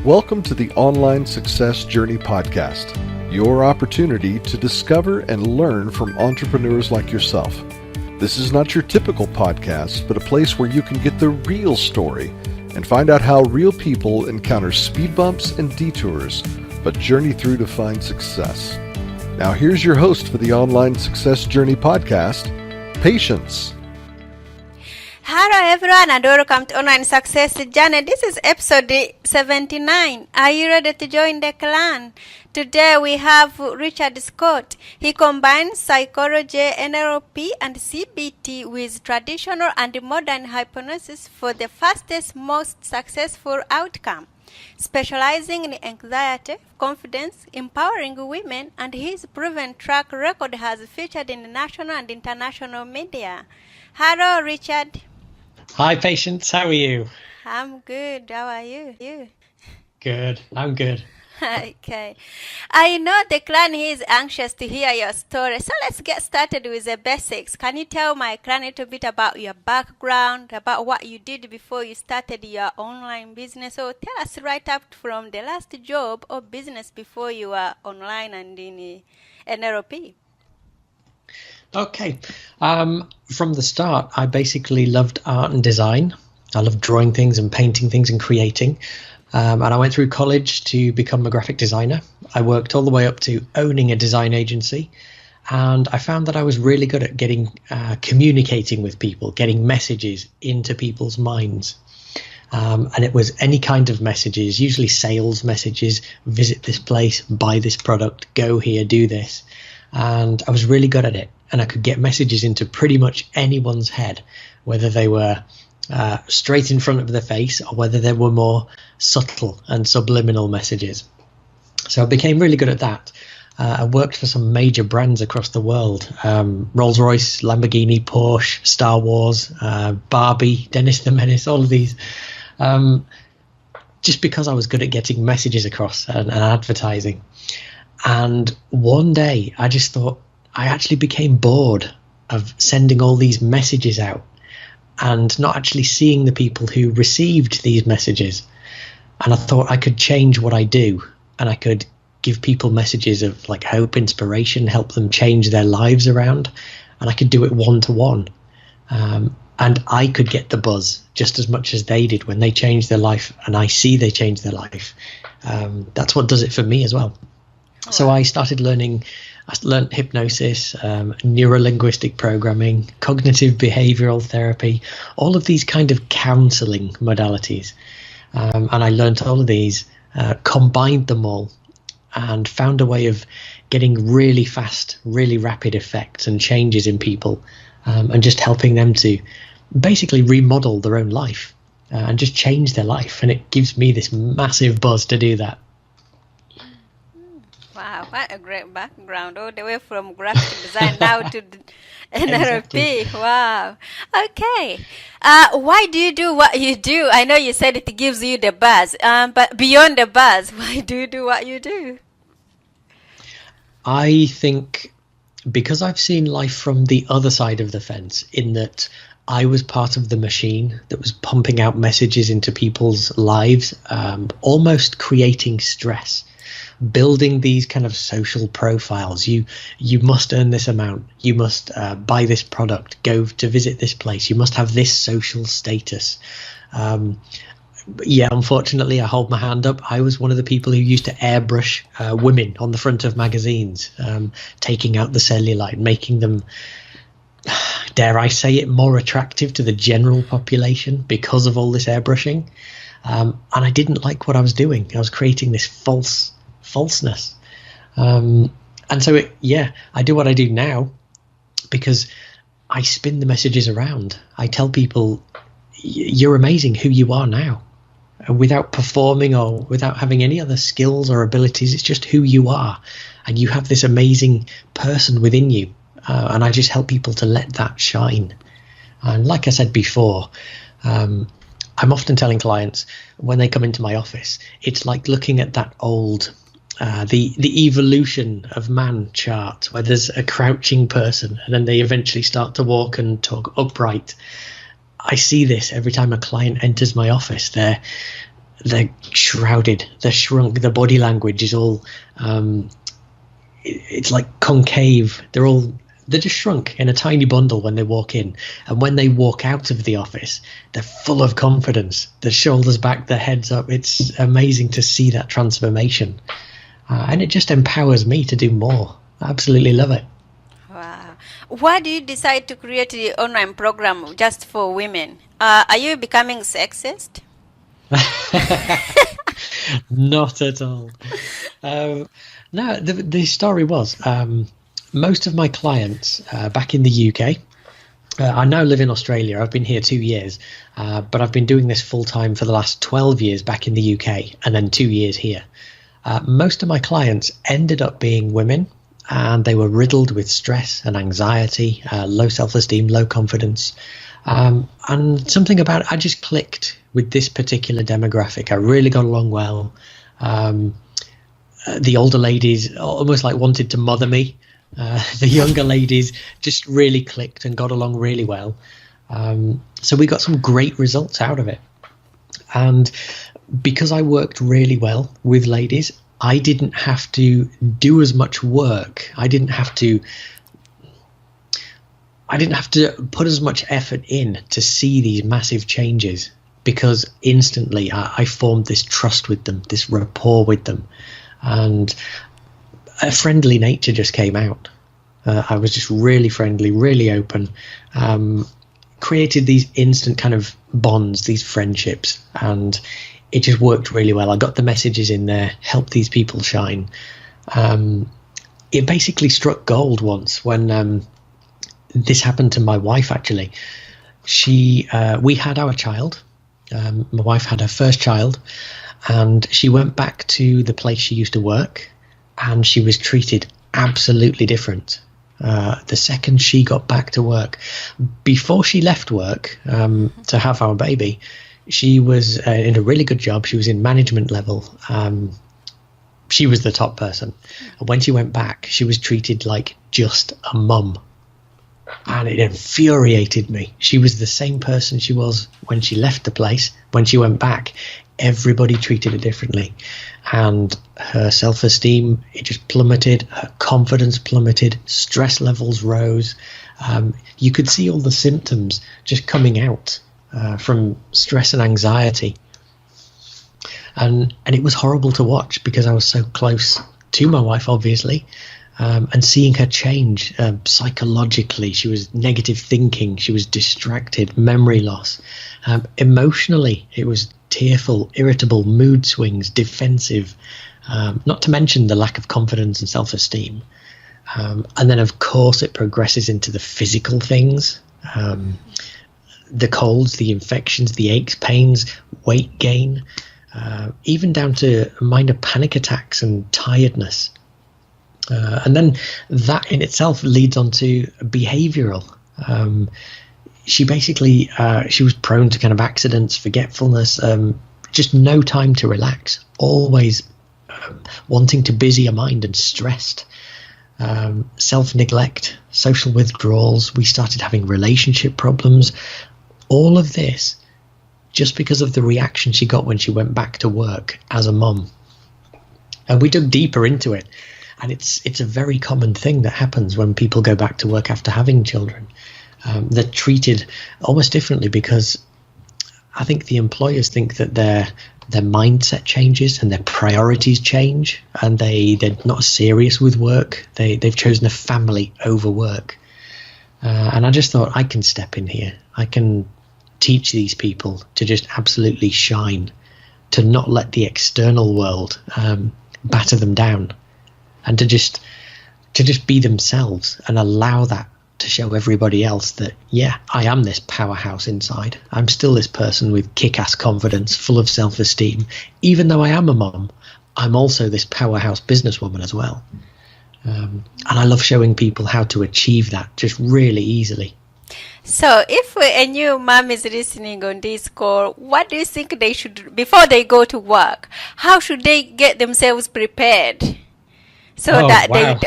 Welcome to the Online Success Journey Podcast, your opportunity to discover and learn from entrepreneurs like yourself. This is not your typical podcast, but a place where you can get the real story and find out how real people encounter speed bumps and detours, but journey through to find success. Now here's your host for the Online Success Journey Podcast, Patience. Hello everyone and welcome to Online Success Journey. This is episode 79. Are you ready to join the clan? Today we have Richard Scott. He combines psychology, NLP and CBT with traditional and modern hypnosis for the fastest, most successful outcome. Specializing in anxiety, confidence, empowering women, and his proven track record has featured in national and international media. Hello Richard. Hi, Patience. How are you? I'm good. How are you? Good. I'm good. Okay. I know the clan is anxious to hear your story, so let's get started with the basics. Can you tell my clan a little bit about your background, about what you did before you started your online business? Or tell us right up from the last job or business before you were online and in NLP. Okay. From the start, I basically loved art and design. I loved drawing things and painting things and creating. And I went through college to become a graphic designer. I worked all the way up to owning a design agency. And I found that I was really good at communicating with people, getting messages into people's minds. And it was any kind of messages, usually sales messages, visit this place, buy this product, go here, do this. And I was really good at it. And I could get messages into pretty much anyone's head, whether they were straight in front of the face or whether they were more subtle and subliminal messages. So I became really good at that. I worked for some major brands across the world, Rolls-Royce, Lamborghini, Porsche, Star Wars, Barbie, Dennis the Menace, all of these. Just because I was good at getting messages across and advertising. And one day I just thought, I actually became bored of sending all these messages out and not actually seeing the people who received these messages. And I thought I could change what I do, and I could give people messages of like hope, inspiration, help them change their lives around, and I could do it one-to-one. And I could get the buzz just as much as they did when they changed their life, and I see they changed their life. That's what does it for me as well. Oh. So I started learning. I learned hypnosis, neuro-linguistic programming, cognitive behavioral therapy, all of these kind of counseling modalities. And I learned all of these, combined them all, and found a way of getting really fast, really rapid effects and changes in people, and just helping them to basically remodel their own life and just change their life. And it gives me this massive buzz to do that. Wow, what a great background, all the way from graphic design now to NLP. Exactly. Wow. Okay. Why do you do what you do? I know you said it gives you the buzz, but beyond the buzz, why do you do what you do? I think because I've seen life from the other side of the fence, in that I was part of the machine that was pumping out messages into people's lives, almost creating stress. Building these kind of social profiles. You must earn this amount. You must buy this product. Go to visit this place. You must have this social status. Unfortunately, I hold my hand up. I was one of the people who used to airbrush women on the front of magazines, taking out the cellulite, making them, dare I say it, more attractive to the general population because of all this airbrushing. And I didn't like what I was doing. I was creating this falseness. And so I do what I do now because I spin the messages around. I tell people, you're amazing who you are now, without performing or without having any other skills or abilities. It's just who you are, and you have this amazing person within you, and I just help people to let that shine. And like I said before, I'm often telling clients when they come into my office, it's like looking at that old the evolution of man chart, where there's a crouching person and then they eventually start to walk and talk upright. I see this every time a client enters my office. they're shrouded, they're shrunk, the body language is all it's like concave. They're just shrunk in a tiny bundle when they walk in, and when they walk out of the office, they're full of confidence, their shoulders back, their heads up. It's amazing to see that transformation, and it just empowers me to do more. I absolutely love it. Wow. Why do you decide to create the online program just for women? Are you becoming sexist? Not at all. No, the story was most of my clients back in the UK. I now live in Australia. I've been here 2 years, but I've been doing this full time for the last 12 years back in the UK, and then 2 years here. Most of my clients ended up being women, and they were riddled with stress and anxiety, low self-esteem, low confidence. And something about it, I just clicked with this particular demographic. I really got along well. The older ladies almost like wanted to mother me. The younger ladies just really clicked and got along really well. So we got some great results out of it. And because I worked really well with ladies, I didn't have to do as much work. I didn't have to put as much effort in to see these massive changes, because instantly I formed this trust with them, this rapport with them, and a friendly nature just came out. I was just really friendly, really open, created these instant kind of bonds, these friendships, and it just worked really well. I got the messages in there, helped these people shine. It basically struck gold once when this happened to my wife, actually. We had our child. My wife had her first child, and she went back to the place she used to work, and she was treated absolutely different. The second she got back to work, before she left work to have our baby, she was in a really good job. She was in management level. She was the top person. And when she went back, she was treated like just a mum. And it infuriated me. She was the same person she was when she left the place. When she went back, everybody treated her differently. And her self-esteem, it just plummeted. Her confidence plummeted. Stress levels rose. You could see all the symptoms just coming out from stress and anxiety. And it was horrible to watch, because I was so close to my wife, obviously. And seeing her change psychologically. She was negative thinking, she was distracted, memory loss. Emotionally, it was tearful, irritable, mood swings, defensive, not to mention the lack of confidence and self-esteem. And then, of course, it progresses into the physical things, the colds, the infections, the aches, pains, weight gain, even down to minor panic attacks and tiredness. And then that in itself leads on to behavioral. She basically, she was prone to kind of accidents, forgetfulness, just no time to relax, always wanting to busy her mind and stressed, self-neglect, social withdrawals. We started having relationship problems. All of this just because of the reaction she got when she went back to work as a mum. And we dug deeper into it. And it's a very common thing that happens when people go back to work after having children. They're treated almost differently, because I think the employers think that their mindset changes and their priorities change, and they're not serious with work. They've chosen a family over work. And I just thought, I can step in here. I can teach these people to just absolutely shine, to not let the external world batter them down, and to just be themselves and allow that to show everybody else that, yeah, I am this powerhouse inside. I'm still this person with kick-ass confidence, full of self-esteem. Even though I am a mom, I'm also this powerhouse businesswoman as well. And I love showing people how to achieve that just really easily. So if a new mom is listening on this call, what do you think they should, before they go to work, how should they get themselves prepared? So Oh, that wow.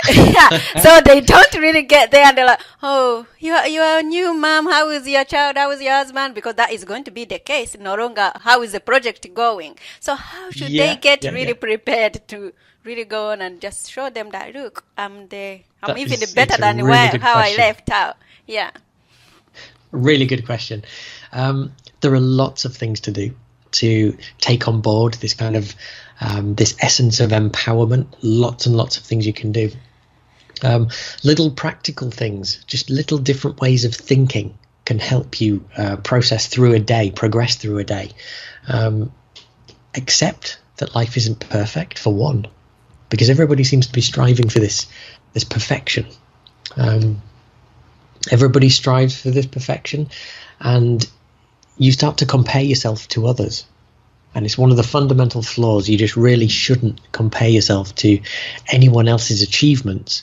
so they don't really get there, and they're like, oh, you're a new mom, how is your child, how is your husband? Because that is going to be the case, no longer how is the project going. So how should they get really prepared to really go on and just show them that, look, I'm even better than how I left out. Yeah. Really good question. There are lots of things to do to take on board this kind of this essence of empowerment. Lots and lots of things you can do. Little practical things, just little different ways of thinking can help you progress through a day. Accept that life isn't perfect, for one, because everybody seems to be striving for this perfection. Everybody strives for this perfection, and you start to compare yourself to others. And it's one of the fundamental flaws. You just really shouldn't compare yourself to anyone else's achievements,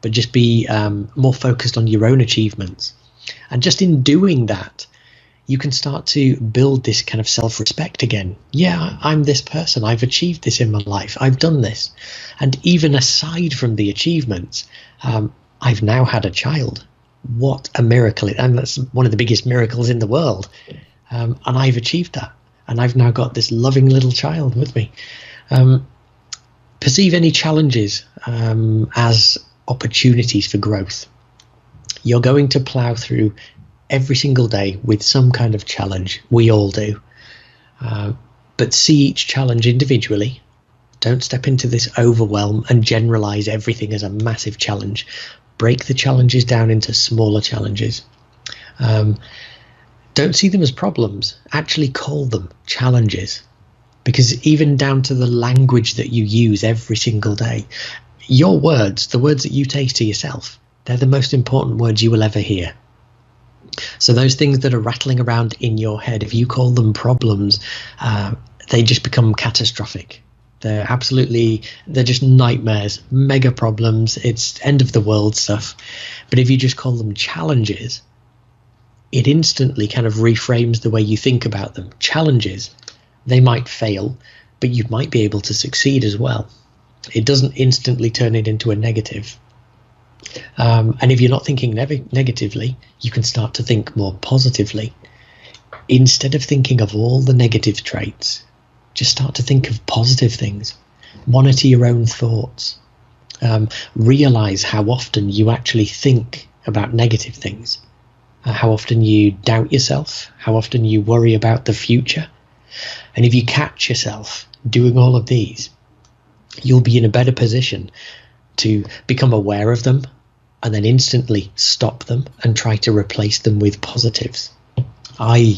but just be more focused on your own achievements. And just in doing that, you can start to build this kind of self-respect again. Yeah, I'm this person. I've achieved this in my life. I've done this. And even aside from the achievements, I've now had a child. What a miracle. And that's one of the biggest miracles in the world. And I've achieved that. And I've now got this loving little child with me. Perceive any challenges as opportunities for growth. You're going to plow through every single day with some kind of challenge. We all do. But see each challenge individually. Don't step into this overwhelm and generalize everything as a massive challenge. Break the challenges down into smaller challenges. Don't see them as problems. Actually call them challenges. Because even down to the language that you use every single day, your words, the words that you take to yourself, they're the most important words you will ever hear. So those things that are rattling around in your head, if you call them problems, they just become catastrophic. They're just nightmares, mega problems. It's end of the world stuff. But if you just call them challenges, it instantly kind of reframes the way you think about them. Challenges, they might fail, but you might be able to succeed as well. It doesn't instantly turn it into a negative. And if you're not thinking negatively, you can start to think more positively. Instead of thinking of all the negative traits, just start to think of positive things. Monitor your own thoughts. Realize how often you actually think about negative things. How often you doubt yourself, how often you worry about the future. And if you catch yourself doing all of these, you'll be in a better position to become aware of them and then instantly stop them and try to replace them with positives. I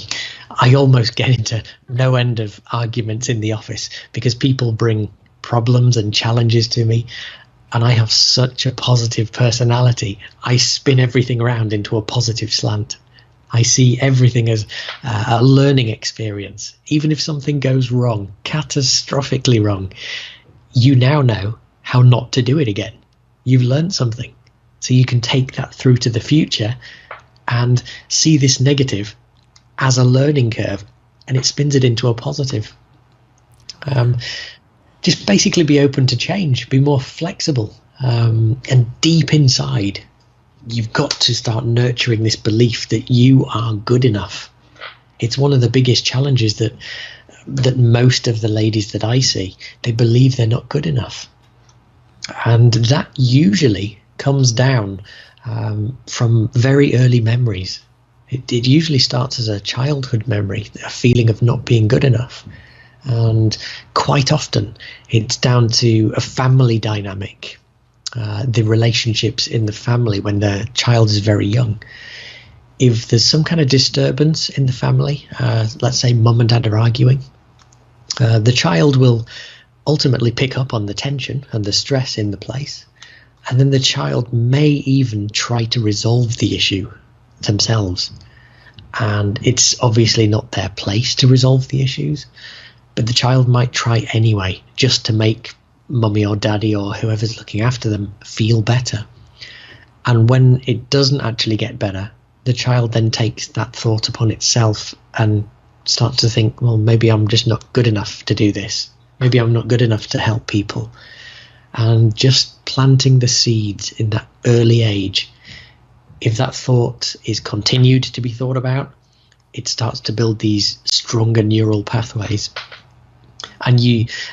almost get into no end of arguments in the office because people bring problems and challenges to me. And I have such a positive personality. I spin everything around into a positive slant. I see everything as a learning experience. Even if something goes wrong, catastrophically wrong, you now know how not to do it again. You've learned something. So you can take that through to the future and see this negative as a learning curve, and it spins it into a positive. Just basically be open to change, be more flexible, and deep inside, you've got to start nurturing this belief that you are good enough. It's one of the biggest challenges that most of the ladies that I see, they believe they're not good enough. And that usually comes down from very early memories. It usually starts as a childhood memory, a feeling of not being good enough. And quite often it's down to a family dynamic, the relationships in the family when the child is very young. If there's some kind of disturbance in the family, let's say mum and dad are arguing, the child will ultimately pick up on the tension and the stress in the place. And then the child may even try to resolve the issue themselves. And it's obviously not their place to resolve the issues. But the child might try anyway, just to make mummy or daddy or whoever's looking after them feel better. And when it doesn't actually get better, the child then takes that thought upon itself and starts to think, well, maybe I'm just not good enough to do this. Maybe I'm not good enough to help people. and just planting the seeds in that early age. If that thought is continued to be thought about, it starts to build these stronger neural pathways. And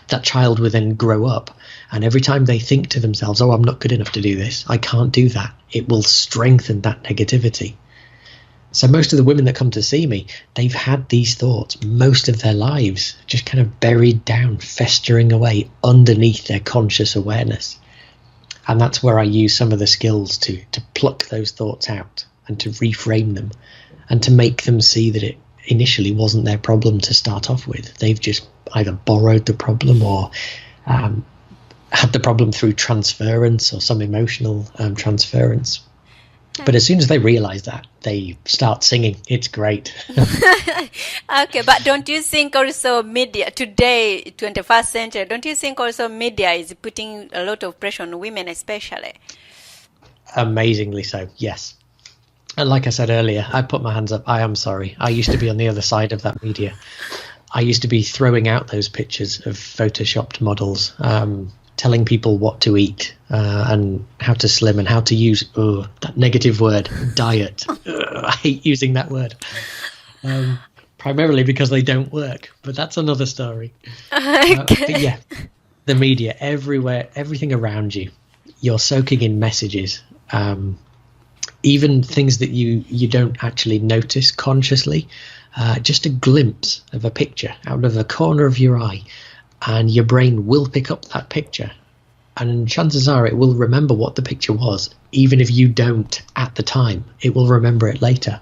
that child will then grow up, and every time they think to themselves, oh, I'm not good enough to do this, I can't do that, it will strengthen that negativity. So most of the women that come to see me, they've had these thoughts most of their lives, just kind of buried down, festering away underneath their conscious awareness. And that's where I use some of the skills to pluck those thoughts out and to reframe them and to make them see that it initially wasn't their problem to start off with. They've just either borrowed the problem or had the problem through transference or some emotional transference. But as soon as they realize that, they start singing. It's great. Okay, but don't you think also media today, 21st century, don't you think also media is putting a lot of pressure on women especially? Amazingly so, yes. And like I said earlier, I put my hands up. I am sorry. I used to be on the other side of that media. I used to be throwing out those pictures of photoshopped models, telling people what to eat and how to slim and how to use that negative word, diet. I hate using that word, primarily because they don't work, but that's another story. Okay. But yeah, the media everywhere, everything around you, you're soaking in messages, even things that you don't actually notice consciously, just a glimpse of a picture out of the corner of your eye, and your brain will pick up that picture, and chances are it will remember what the picture was, even if you don't at the time. It will remember it later.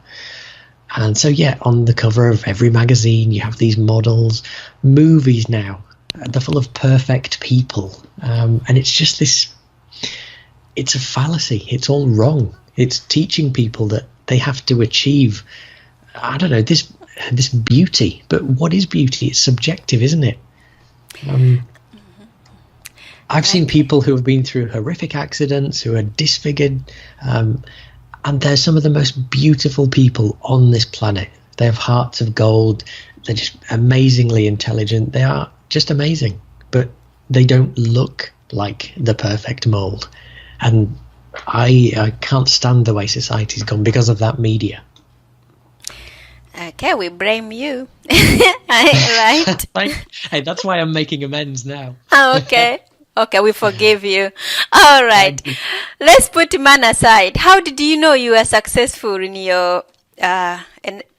And so yeah, on the cover of every magazine you have these models. Movies now, they're full of perfect people, and it's just this, it's a fallacy. It's all wrong. It's teaching people that they have to achieve, I don't know, this beauty. But what is beauty? It's subjective, isn't it? I've seen people who have been through horrific accidents, who are disfigured, and they're some of the most beautiful people on this planet. They have hearts of gold. They're just amazingly intelligent. They are just amazing, but they don't look like the perfect mold. And I can't stand the way society's gone because of that media. Okay, we blame you. Right? Hey, that's why I'm making amends now. Okay. Okay, we forgive you. All right. Let's put man aside. How did you know you were successful in your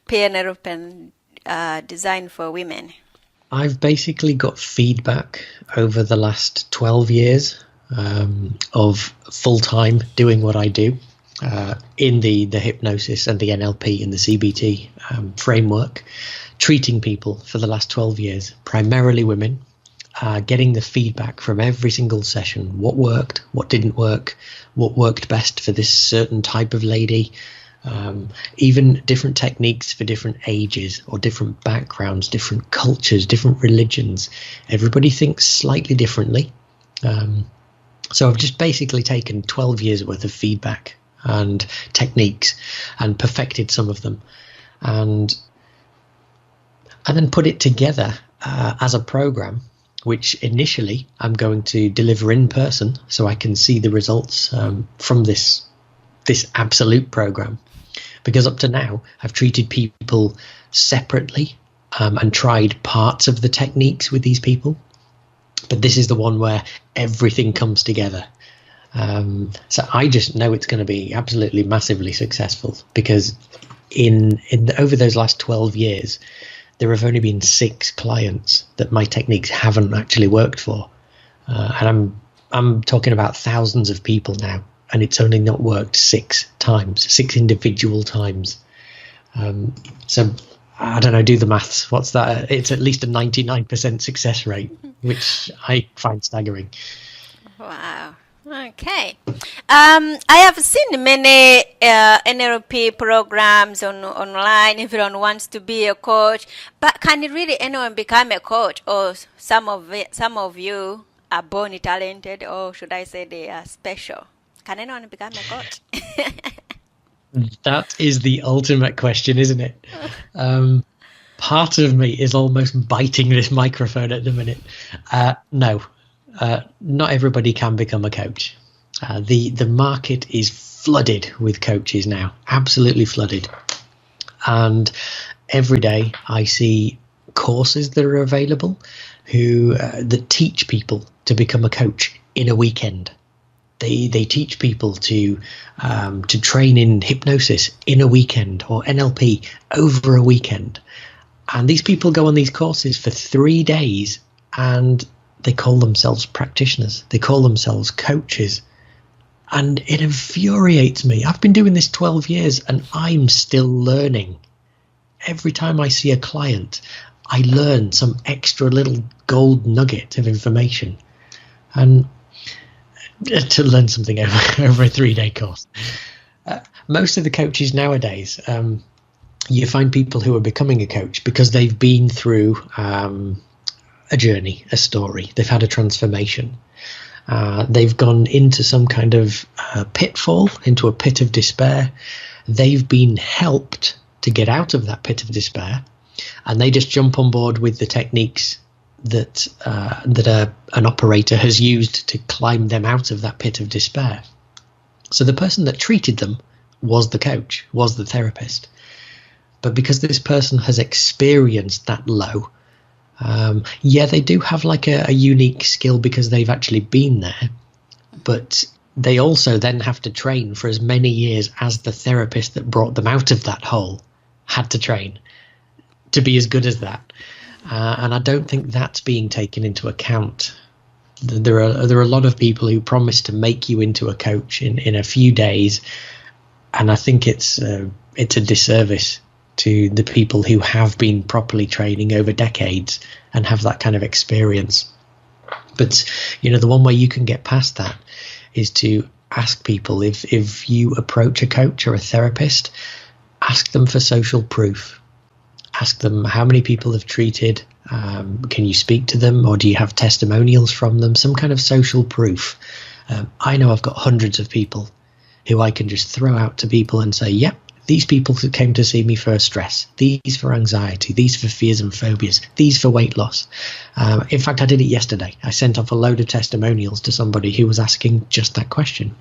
NLP design for women? I've basically got feedback over the last 12 years of full-time doing what I do in the hypnosis and the NLP and the CBT framework, treating people for the last 12 years, primarily women, getting the feedback from every single session, what worked, what didn't work, what worked best for this certain type of lady, even different techniques for different ages or different backgrounds, different cultures, different religions. Everybody thinks slightly differently. So I've just basically taken 12 years worth of feedback and techniques and perfected some of them, and then put it together as a program, which initially I'm going to deliver in person so I can see the results from this absolute program. Because up to now I've treated people separately and tried parts of the techniques with these people, but this is the one where everything comes together. So I just know it's going to be absolutely massively successful, because in over those last 12 years there have only been 6 clients that my techniques haven't actually worked for, and I'm talking about thousands of people now, and it's only not worked 6 times, 6 individual times. So I don't know, do the maths. What's that? It's at least a 99% success rate, which I find staggering. Wow. Okay. I have seen many NLP programs online. Everyone wants to be a coach, but can really anyone become a coach? Or some of you are born talented, or should I say they are special? Can anyone become a coach? That is the ultimate question, isn't it? Part of me is almost biting this microphone at the minute. No. not everybody can become a coach. The market is flooded with coaches now, absolutely flooded. And every day I see courses that are available that teach people to become a coach in a weekend. They teach people to train in hypnosis in a weekend, or NLP over a weekend. And these people go on these courses for 3 days and they call themselves practitioners. They call themselves coaches. And it infuriates me. I've been doing this 12 years and I'm still learning. Every time I see a client, I learn some extra little gold nugget of information. And to learn something over a 3-day course. Most of the coaches nowadays, you find people who are becoming a coach because they've been through a journey, a story. They've had a transformation. They've gone into some kind of pitfall, into a pit of despair. They've been helped to get out of that pit of despair, and they just jump on board with the techniques that an operator has used to climb them out of that pit of despair. So the person that treated them was the coach, was the therapist. But because this person has experienced that low, they do have like a unique skill because they've actually been there, but they also then have to train for as many years as the therapist that brought them out of that hole had to train to be as good as that. And I don't think that's being taken into account. There are a lot of people who promise to make you into a coach in a few days, and I think it's a disservice to the people who have been properly training over decades and have that kind of experience. But the one way you can get past that is to ask people, if you approach a coach or a therapist, ask them for social proof. Ask them how many people have treated, can you speak to them, or do you have testimonials from them, some kind of social proof. I know I've got hundreds of people who I can just throw out to people and say, yep, these people who came to see me for stress, these for anxiety, these for fears and phobias, these for weight loss. In fact, I did it yesterday. I sent off a load of testimonials to somebody who was asking just that question.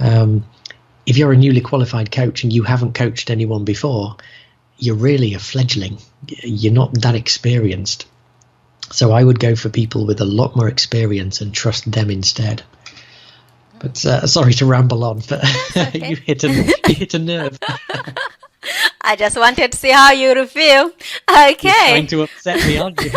If you're a newly qualified coach and you haven't coached anyone before, you're really a fledgling. You're not that experienced. So I would go for people with a lot more experience and trust them instead. But sorry to ramble on, but Okay. you hit a nerve. I just wanted to see how you would feel. You're Okay. trying to upset me, aren't you?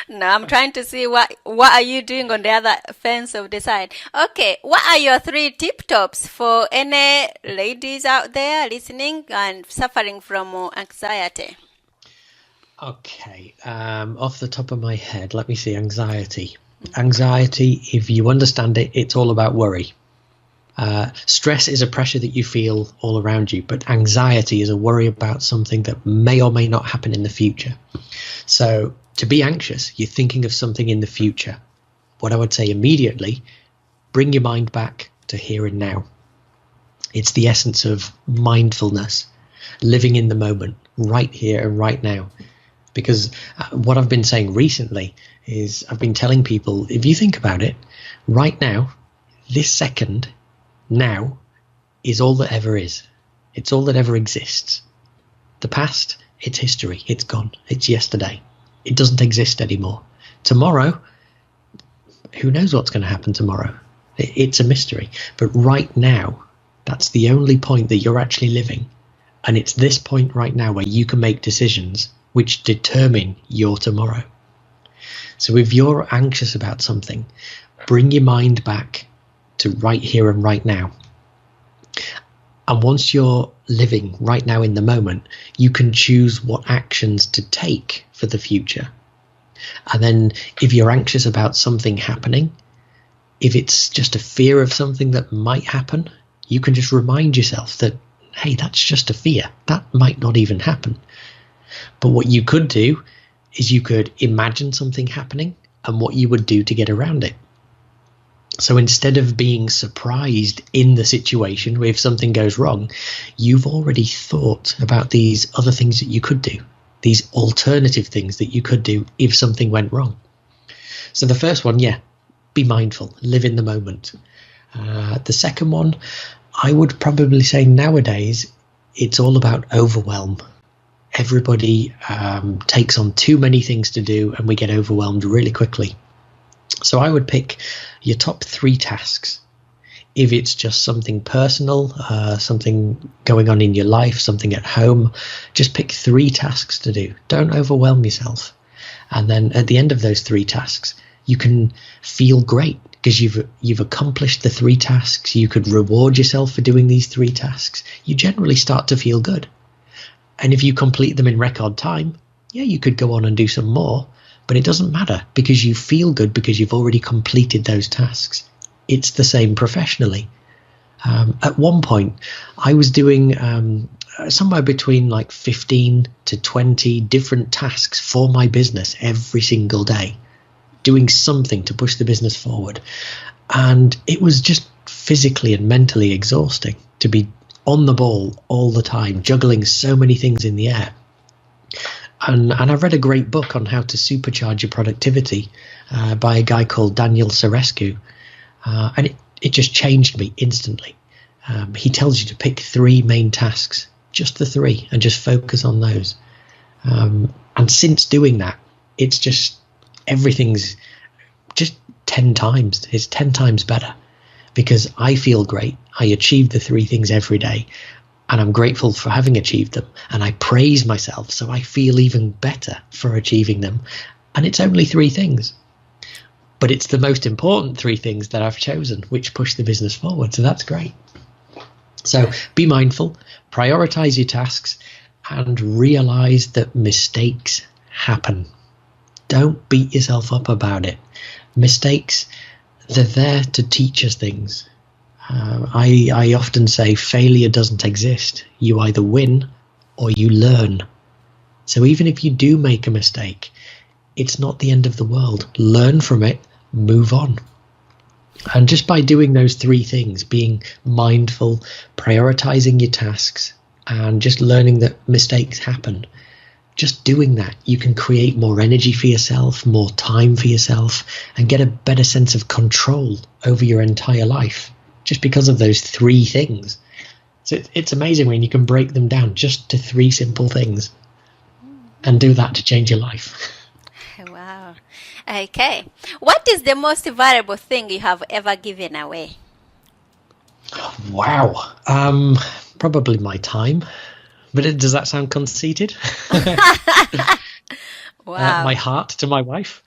No, I'm trying to see what are you doing on the other fence of the side. Okay, what are your 3 tip tops for any ladies out there listening and suffering from anxiety? Okay, off the top of my head, let me see. Anxiety, if you understand it, it's all about worry. Stress is a pressure that you feel all around you, but anxiety is a worry about something that may or may not happen in the future. So to be anxious, you're thinking of something in the future. What I would say immediately, bring your mind back to here and now. It's the essence of mindfulness, living in the moment, right here and right now. Because what I've been saying recently is I've been telling people, if you think about it, right now, this second, now, is all that ever is. It's all that ever exists. The past, it's history. It's gone. It's yesterday. It doesn't exist anymore. Tomorrow, who knows what's going to happen tomorrow? It's a mystery. But right now, that's the only point that you're actually living. And it's this point right now where you can make decisions which determine your tomorrow. So if you're anxious about something, bring your mind back to right here and right now. And once you're living right now in the moment, you can choose what actions to take for the future. And then if you're anxious about something happening, if it's just a fear of something that might happen, you can just remind yourself that, hey, that's just a fear. That might not even happen. But what you could do is you could imagine something happening and what you would do to get around it. So instead of being surprised in the situation if something goes wrong, you've already thought about these other things that you could do, these alternative things that you could do if something went wrong. So the first one, be mindful, live in the moment. The second one, I would probably say nowadays, it's all about overwhelm. Everybody takes on too many things to do, and we get overwhelmed really quickly. So I would pick your top 3 tasks. If it's just something personal, something going on in your life, something at home, just pick 3 tasks to do. Don't overwhelm yourself. And then at the end of those 3 tasks, you can feel great because you've accomplished the 3 tasks. You could reward yourself for doing these 3 tasks. You generally start to feel good. And if you complete them in record time, yeah, you could go on and do some more, but it doesn't matter because you feel good because you've already completed those tasks. It's the same professionally. At one point, I was doing somewhere between like 15 to 20 different tasks for my business every single day, doing something to push the business forward. And it was just physically and mentally exhausting to be on the ball all the time, juggling so many things in the air. And I've read a great book on how to supercharge your productivity by a guy called Daniel Sarescu. And it just changed me instantly. He tells you to pick 3 main tasks, just the 3, and just focus on those. And since doing that, it's just everything's just 10 times. It's 10 times better because I feel great. I achieve the 3 things every day, and I'm grateful for having achieved them. And I praise myself, so I feel even better for achieving them. And it's only 3 things. But it's the most important 3 things that I've chosen, which push the business forward. So that's great. So be mindful, prioritize your tasks, and realize that mistakes happen. Don't beat yourself up about it. Mistakes, they're there to teach us things. I often say failure doesn't exist. You either win or you learn. So even if you do make a mistake, it's not the end of the world. Learn from it, move on. And just by doing those 3 things, being mindful, prioritizing your tasks, and just learning that mistakes happen, just doing that, you can create more energy for yourself, more time for yourself, and get a better sense of control over your entire life, just because of those 3 things. So it's amazing when you can break them down just to 3 simple things and do that to change your life. Wow. Okay. What is the most valuable thing you have ever given away? Wow. Probably my time. But does that sound conceited? Wow. My heart to my wife.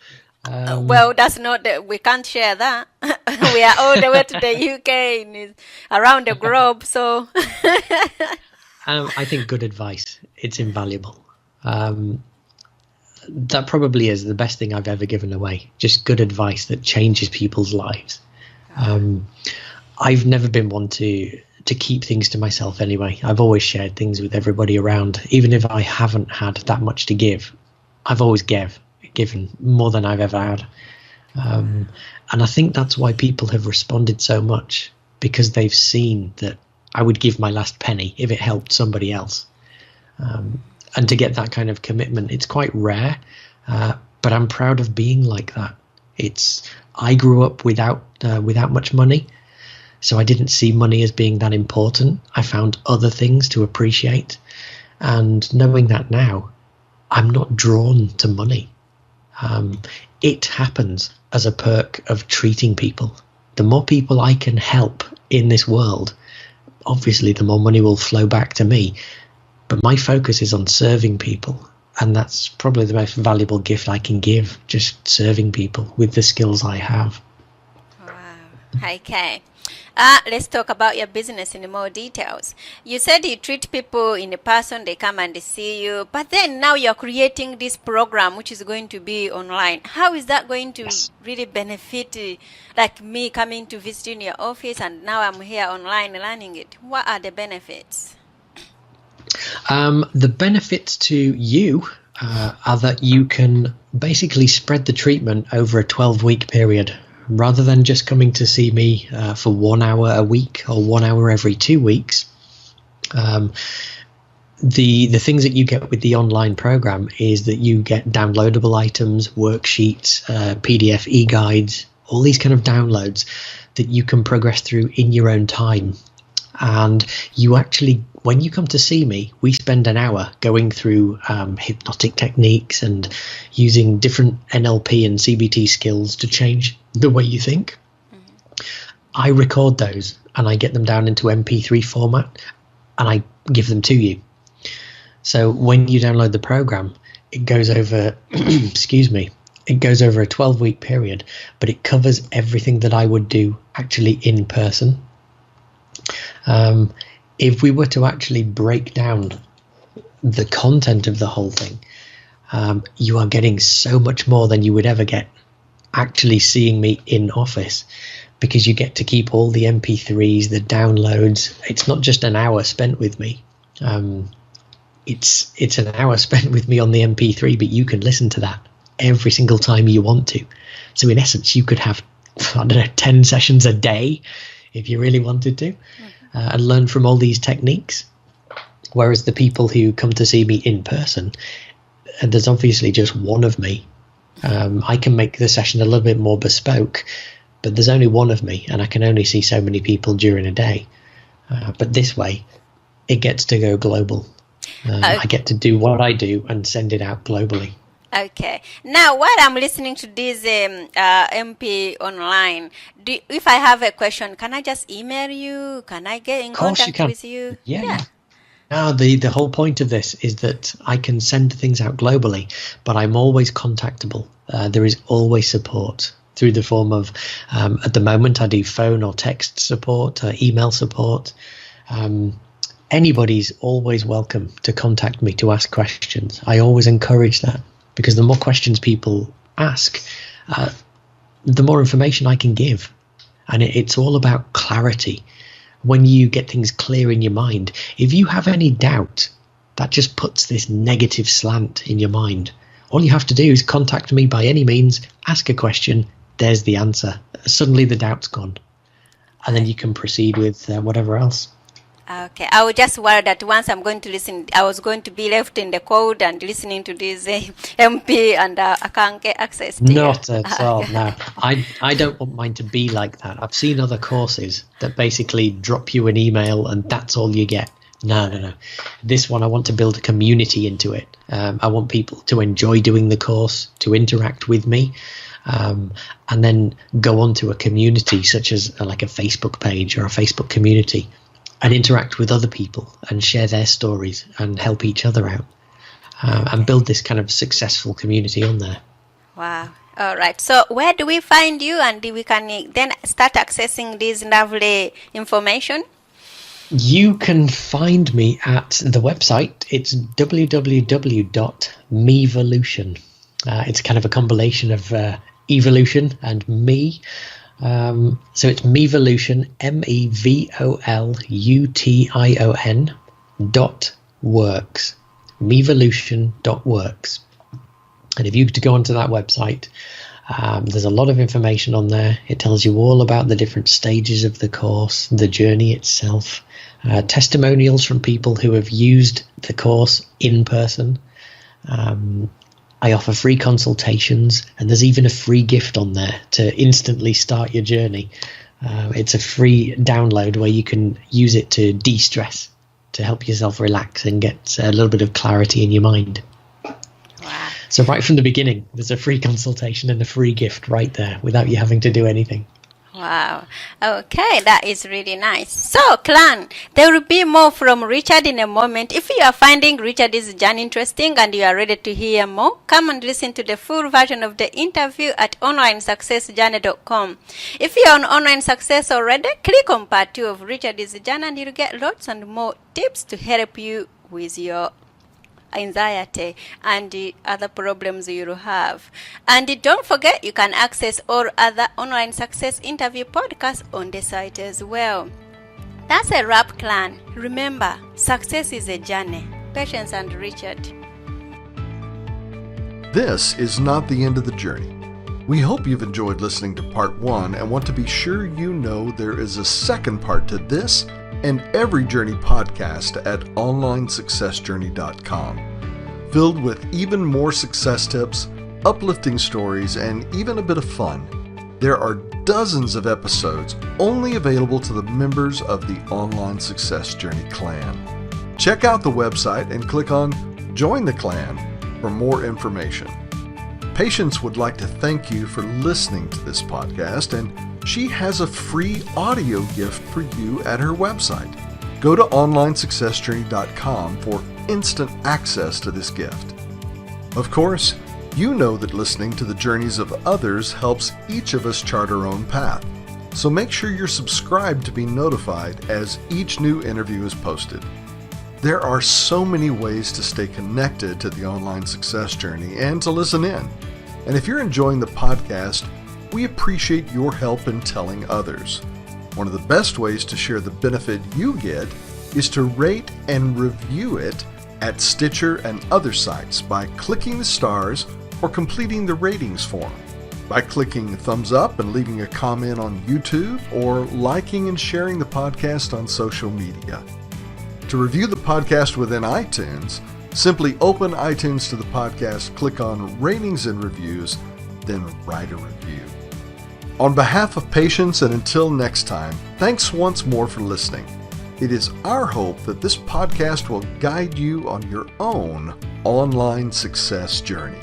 Well, that's not we can't share that. We are all the way to the UK and around the globe, so I think good advice, it's invaluable. That probably is the best thing I've ever given away. Just good advice that changes people's lives. I've never been one to keep things to myself anyway. I've always shared things with everybody around. Even if I haven't had that much to give, I've always given more than I've ever had. And I think that's why people have responded so much, because they've seen that I would give my last penny if it helped somebody else. And to get that kind of commitment, it's quite rare, but I'm proud of being like that. I grew up without much money, so I didn't see money as being that important. I found other things to appreciate, and knowing that now, I'm not drawn to money. It happens as a perk of treating people. The more people I can help in this world, obviously the more money will flow back to me. But my focus is on serving people, and that's probably the most valuable gift I can give, just serving people with the skills I have. Wow. Okay. Let's talk about your business in more details. You said you treat people in person, they come and they see you, but then now you're creating this program which is going to be online. How is that going to really benefit like me coming to visit in your office and now I'm here online learning it? What are the benefits? The benefits to you are that you can basically spread the treatment over a 12-week period. Rather than just coming to see me for 1 hour a week or 1 hour every 2 weeks, the things that you get with the online program is that you get downloadable items, worksheets, PDF e-guides, all these kind of downloads that you can progress through in your own time. And you actually, when you come to see me, we spend an hour going through hypnotic techniques and using different NLP and CBT skills to change the way you think. I record those and I get them down into MP3 format and I give them to you. So when you download the program, it goes over, excuse me, it goes over a 12-week period, but it covers everything that I would do actually in person. If we were to actually break down the content of the whole thing, you are getting so much more than you would ever get actually seeing me in office, because you get to keep all the MP3s, the downloads. It's not just an hour spent with me. It's an hour spent with me on the MP3, but you can listen to that every single time you want to. So in essence, you could have, 10 sessions a day if you really wanted to, and learn from all these techniques. Whereas the people who come to see me in person, there's obviously just one of me. I can make the session a little bit more bespoke, but there's only one of me, and I can only see so many people during a day. But this way, it gets to go global. I get to do what I do and send it out globally. Okay. Now, while I'm listening to this MP online, if I have a question, can I just email you? Can I get in contact with you? Yeah. Now, the whole point of this is that I can send things out globally, but I'm always contactable. There is always support through the form of, at the moment, I do phone or text support, email support. Anybody's always welcome to contact me to ask questions. I always encourage that, because the more questions people ask, the more information I can give. And it's all about clarity. When you get things clear in your mind, if you have any doubt, that just puts this negative slant in your mind. All you have to do is contact me by any means, ask a question, there's the answer. Suddenly the doubt's gone. And then you can proceed with whatever else. Okay, I was just worried that once I'm going to listen, I was going to be left in the cold and listening to this MP, and I can't get access to Not at all, no. I don't want mine to be like that. I've seen other courses that basically drop you an email and that's all you get. No. This one, I want to build a community into it. I want people to enjoy doing the course, to interact with me, and then go on to a community such as like a Facebook page or a Facebook community, and interact with other people and share their stories and help each other out, and build this kind of successful community on there. Wow. All right. So where do we find you, and we can then start accessing this lovely information? You can find me at the website. It's www.mevolution. It's kind of a combination of evolution and me. So it's Mevolution, mevolution.works, mevolution.works. And if you were to go onto that website, there's a lot of information on there. It tells you all about the different stages of the course, the journey itself, testimonials from people who have used the course in person. I offer free consultations, and there's even a free gift on there to instantly start your journey. It's a free download where you can use it to de-stress, to help yourself relax and get a little bit of clarity in your mind. Wow. So right from the beginning, there's a free consultation and a free gift right there without you having to do anything. Wow. Okay, that is really nice. So, clan, there will be more from Richard in a moment. If you are finding Richard's journey interesting and you are ready to hear more, come and listen to the full version of the interview at onlinesuccessjourney.com. If you are on Online Success already, click on part 2 of Richard's journey and you'll get lots and more tips to help you with your anxiety and the other problems you'll have. And don't forget, you can access all other Online Success interview podcasts on the site as well. That's a wrap, clan. Remember, success is a journey. Patience and Richard. This is not the end of the journey. We hope you've enjoyed listening to part 1 and want to be sure you know there is a second part to this and every journey podcast at onlinesuccessjourney.com, filled with even more success tips, uplifting stories, and even a bit of fun. There are dozens of episodes only available to the members of the Online Success Journey Clan. Check out the website and click on Join the Clan for more information. Patience would like to thank you for listening to this podcast, and she has a free audio gift for you at her website. Go to onlinesuccessjourney.com for instant access to this gift. Of course, you know that listening to the journeys of others helps each of us chart our own path. So make sure you're subscribed to be notified as each new interview is posted. There are so many ways to stay connected to the Online Success Journey and to listen in. And if you're enjoying the podcast, we appreciate your help in telling others. One of the best ways to share the benefit you get is to rate and review it at Stitcher and other sites by clicking the stars or completing the ratings form, by clicking thumbs up and leaving a comment on YouTube, or liking and sharing the podcast on social media. To review the podcast within iTunes, simply open iTunes to the podcast, click on Ratings and Reviews, then write a review. On behalf of Patience, and until next time, thanks once more for listening. It is our hope that this podcast will guide you on your own online success journey.